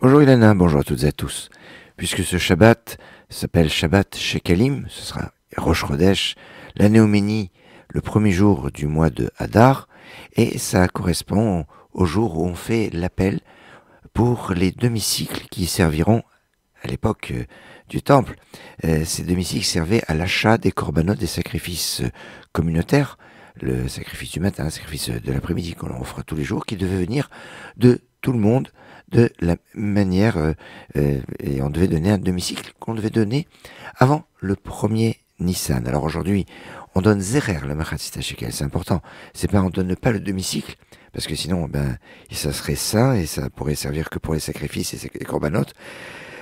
Bonjour Ilana, bonjour à toutes et à tous. Puisque ce Shabbat s'appelle Shabbat Shekalim, ce sera Rosh Chodesh, la Néoménie, le premier jour du mois de Hadar, et ça correspond au jour où on fait l'appel pour les demi-cycles qui serviront à l'époque du temple. Ces demi-cycles servaient à l'achat des corbanotes, des sacrifices communautaires, le sacrifice du matin, le sacrifice de l'après-midi qu'on offre tous les jours, qui devait venir de tout le monde, de la manière, et on devait donner un demi-cycle qu'on devait donner avant le premier Nissan. Alors aujourd'hui, on donne Zerer, la Machatzit Shekel, c'est important. C'est pas, on donne pas le demi-cycle, parce que sinon, ça serait sain, et ça pourrait servir que pour les sacrifices et les corbanotes.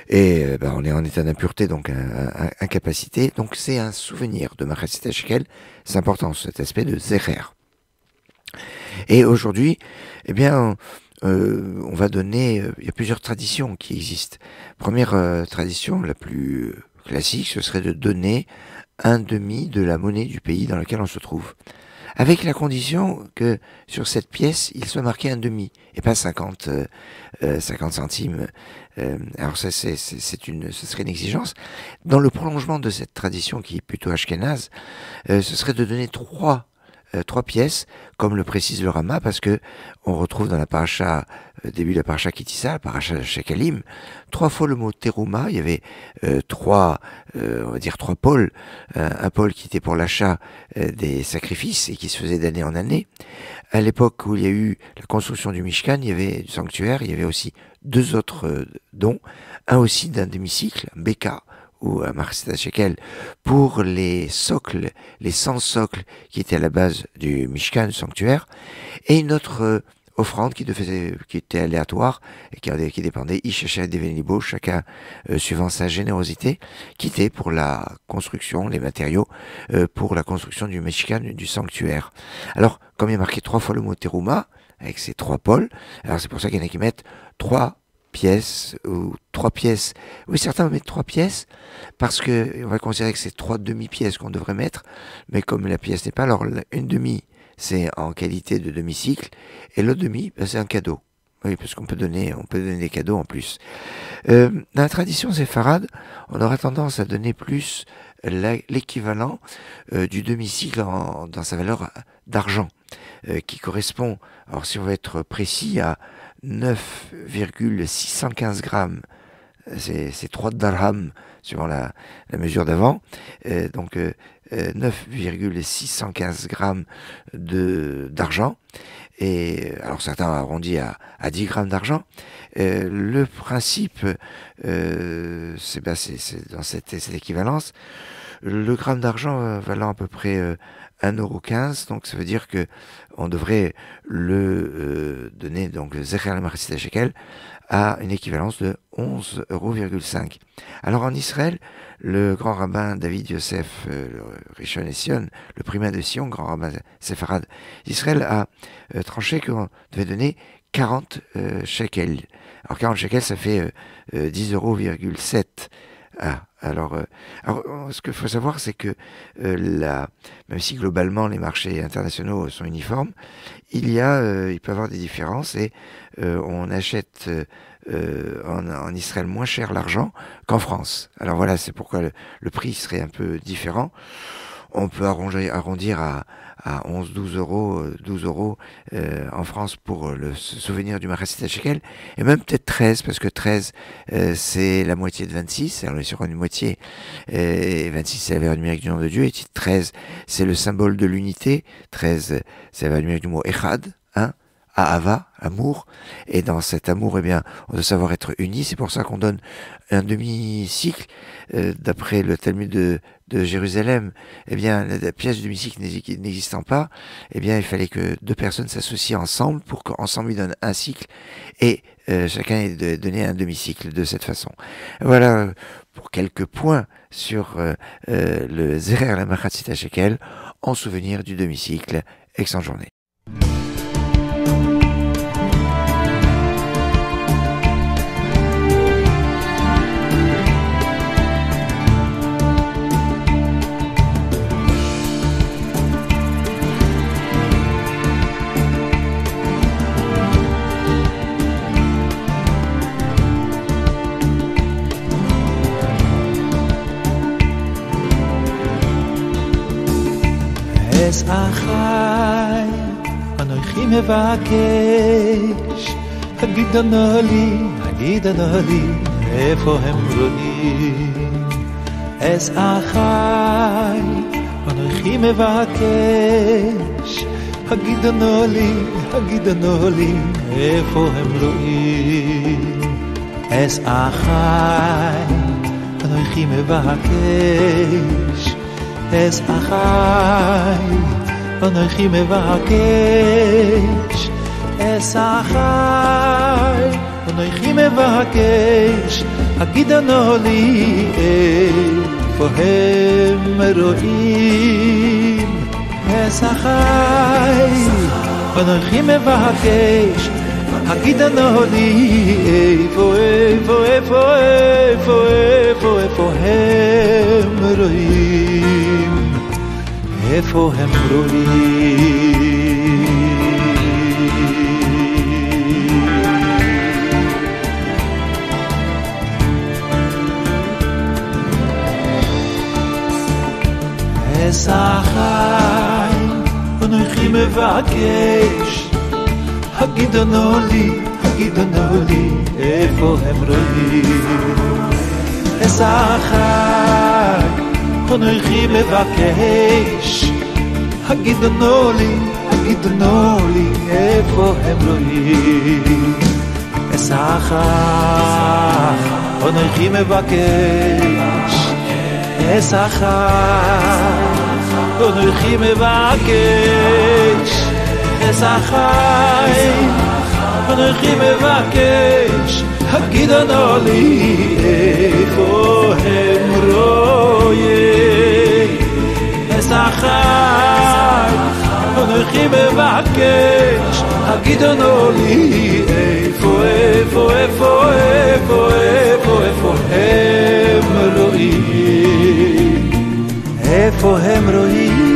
Et on est en état d'impureté, donc incapacité. Donc c'est un souvenir de Machatzit Shekel, c'est important, cet aspect de Zerer. Et aujourd'hui, on va donner, il y a plusieurs traditions qui existent. Première tradition, la plus classique, ce serait de donner un demi de la monnaie du pays dans lequel on se trouve. Avec la condition que sur cette pièce, il soit marqué un demi, et pas 50 centimes. Alors ça, ce serait une exigence. Dans le prolongement de cette tradition qui est plutôt ashkénaze, ce serait de donner trois pièces, comme le précise le Rama, parce que on retrouve dans la paracha, début de la paracha Kitissa, la paracha Shekalim, 3 fois le mot terouma. Il y avait trois pôles. Un pôle qui était pour l'achat des sacrifices et qui se faisait d'année en année. À l'époque où il y a eu la construction du Mishkan, il y avait du sanctuaire, il y avait aussi 2 autres dons, un aussi d'un demi-cycle, un Beka, ou à Machatzit Shekel, pour les socles, les 100 socles qui étaient à la base du Mishkan, du sanctuaire, et une autre offrande qui était aléatoire, et qui dépendait Ishachet Devenibo, chacun suivant sa générosité, qui était pour la construction, les matériaux, pour la construction du Mishkan, du sanctuaire. Alors, comme il y a marqué 3 fois le mot terouma, avec ces 3 pôles, alors c'est pour ça qu'il y en a qui mettent 3 pièces, ou 3 pièces. Oui, certains vont mettre 3 pièces, parce que on va considérer que c'est 3 demi-pièces qu'on devrait mettre, mais comme la pièce n'est pas, alors une demi, c'est en qualité de demi-cycle, et l'autre demi, c'est un cadeau. Oui, parce qu'on peut donner des cadeaux en plus. Dans la tradition séfarade, on aura tendance à donner plus l'équivalent du demi-cycle dans sa valeur d'argent, qui correspond, alors si on veut être précis, à 9,615 grammes. C'est 3 dirhams suivant la mesure d'avant. Donc 9,615 grammes d'argent. Et alors certains arrondissent à 10 grammes d'argent. Le principe, c'est dans cette équivalence. Le gramme d'argent valant à peu près 1,15 €, donc ça veut dire que on devrait le donner, donc le Zecher al-Machatzit Shekel, à une équivalence de 11,5 €. Alors en Israël, le grand rabbin David Yosef, le Rishon LeZion, le primat de Sion, grand rabbin séfarade d'Israël, a tranché qu'on devait donner 40 shekels. Alors 40 shekels, ça fait 10,7 €. Alors, ce qu'il faut savoir, c'est que même si globalement les marchés internationaux sont uniformes, il peut y avoir des différences, et on achète en Israël moins cher l'argent qu'en France. Alors voilà, c'est pourquoi le prix serait un peu différent. On peut arrondir à 11, 12 €, 12 € en France pour le souvenir du Machatzit Shekel, et même peut-être 13, parce que 13 c'est la moitié de 26, alors on est sur une moitié, et 26 c'est la valeur numérique du nom de Dieu, et 13 c'est le symbole de l'unité, 13 c'est la valeur numérique du mot Echad, Ahava, amour, et dans cet amour, on doit savoir être unis. C'est pour ça qu'on donne un demi-cycle. D'après le Talmud de Jérusalem, la pièce du demi-cycle n'existant pas, il fallait que 2 personnes s'associent ensemble pour qu'ensemble ils donnent un cycle, et chacun ait donné un demi-cycle de cette façon. Voilà pour quelques points sur le Zerer la Machatzit Shekel en souvenir du demi-cycle. Excellente journée. es achai anochi mevakesh Hagidanoli איפה הם רואים es achai anochi mevakesh Hagidanoli איפה הם רואים es achai anochi mevakesh es achai anochi mevakesh es achai anochi mevakesh Hagidanoli איפה הם רואים es achai anochi mevakesh Hagidanoli איפה הם רואים איפה הם רואים es achai anochi mevakesh Hagidanoli איפה הם רואים es achai anochi מבקש Hagidanoli איפה הם רואים es achai anochi מבקש es achai anochi מבקש es achai anochi מבקש Hagidanoli איפה הם רואים es achai anochi מבקש Hagidanoli איפה הם רואים איפה הם רואים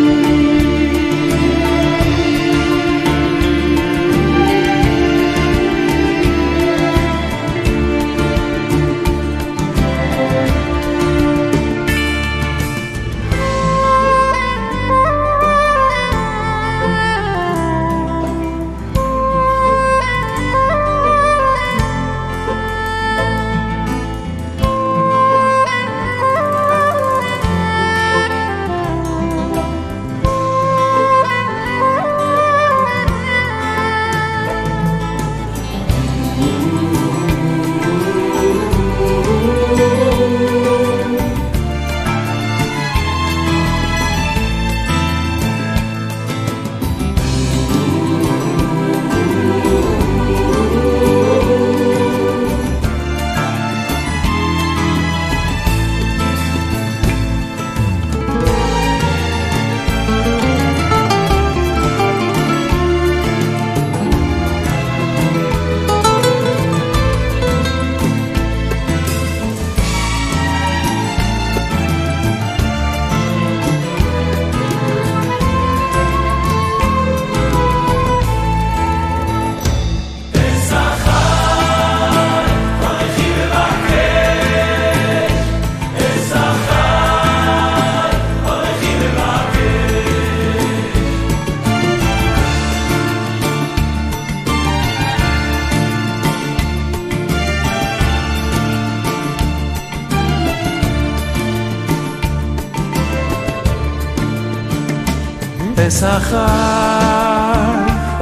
es achai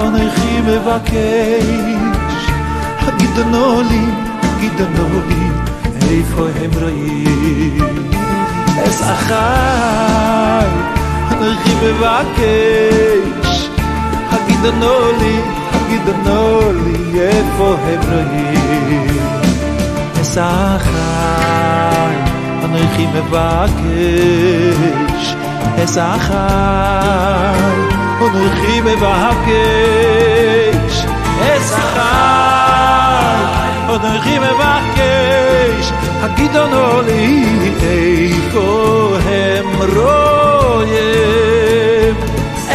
anochi מבקש Hagidanoli איפה הם רואים es achai anochi מבקש Hagidanoli איפה הם רואים es achai anochi מבקש es achai anochi מבקש es achai anochi מבקש Hagidanoli איפה הם רואים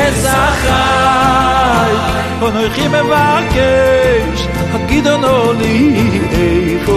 es achai anochi מבקש Hagidanoli איפה